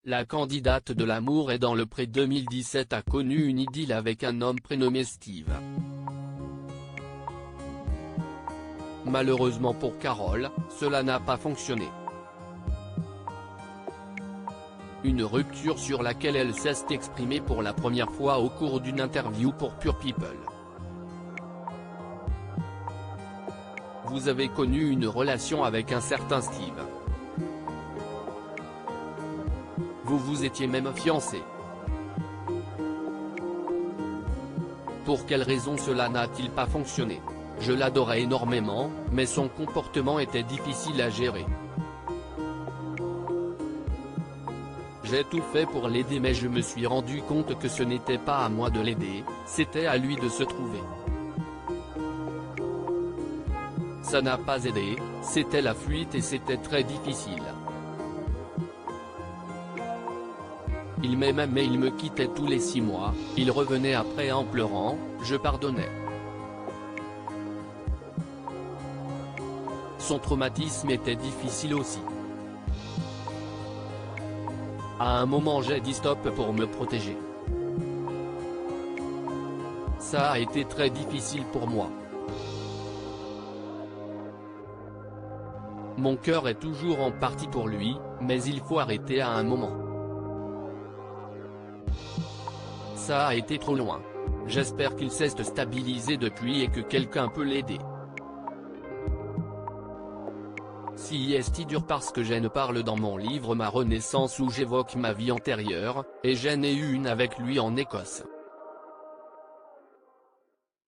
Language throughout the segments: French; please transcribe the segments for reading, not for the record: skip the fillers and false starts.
La candidate de l'amour est dans le pré 2017 a connu une idylle avec un homme prénommé Steve. Malheureusement pour Carole, cela n'a pas fonctionné. Une rupture sur laquelle elle s'est exprimée pour la première fois au cours d'une interview pour Pure People. Vous avez connu une relation avec un certain Steve. Vous étiez même fiancés. Pour quelle raison cela n'a-t-il pas fonctionné? Je l'adorais énormément, mais son comportement était difficile à gérer. J'ai tout fait pour l'aider mais je me suis rendu compte que ce n'était pas à moi de l'aider, c'était à lui de se trouver. Ça n'a pas aidé, c'était la fuite et c'était très difficile. Il m'aimait mais il me quittait tous les 6 mois, il revenait après en pleurant, je pardonnais. Son traumatisme était difficile aussi. À un moment j'ai dit stop pour me protéger. Ça a été très difficile pour moi. Mon cœur est toujours en partie pour lui, mais il faut arrêter à un moment. Ça a été trop loin. J'espère qu'il s'est stabilisé depuis et que quelqu'un peut l'aider. Si est dur parce que j'en parle dans mon livre Ma Renaissance où j'évoque ma vie antérieure, et j'en ai eu une avec lui en Écosse.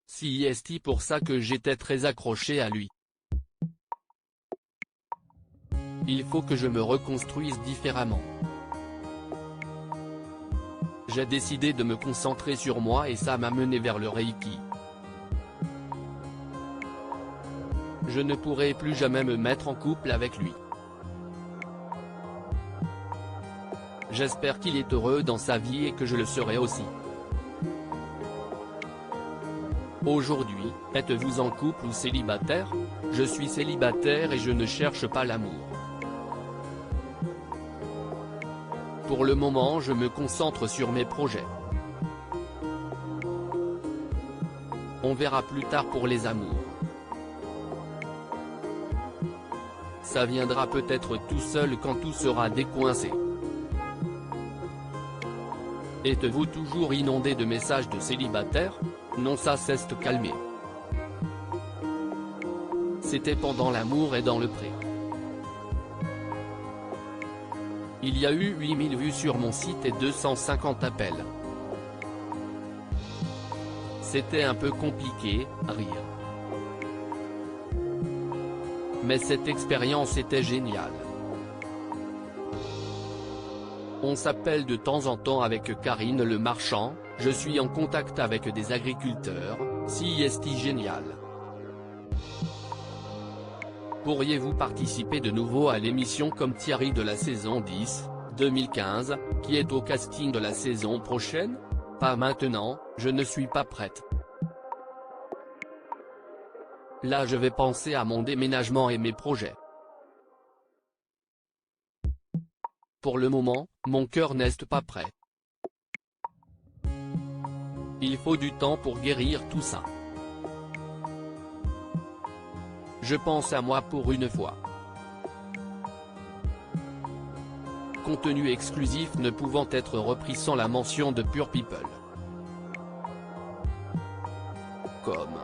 Si est pour ça que j'étais très accroché à lui. Il faut que je me reconstruise différemment. J'ai décidé de me concentrer sur moi et ça m'a mené vers le Reiki. Je ne pourrai plus jamais me mettre en couple avec lui. J'espère qu'il est heureux dans sa vie et que je le serai aussi. Aujourd'hui, êtes-vous en couple ou célibataire? Je suis célibataire et je ne cherche pas l'amour. Pour le moment je me concentre sur mes projets. On verra plus tard pour les amours. Ça viendra peut-être tout seul quand tout sera décoincé. Êtes-vous toujours inondé de messages de célibataires? Non, ça s'est calmé. C'était pendant l'amour et dans le pré. Il y a eu 8000 vues sur mon site et 250 appels. C'était un peu compliqué, rire. Mais cette expérience était géniale. On s'appelle de temps en temps avec Karine le marchand, je suis en contact avec des agriculteurs, c'est génial. Pourriez-vous participer de nouveau à l'émission comme Thierry de la saison 10, 2015, qui est au casting de la saison prochaine? Pas maintenant, je ne suis pas prête. Là je vais penser à mon déménagement et mes projets. Pour le moment, mon cœur n'est pas prêt. Il faut du temps pour guérir tout ça. Je pense à moi pour une fois. Contenu exclusif ne pouvant être repris sans la mention de Pure People. Comme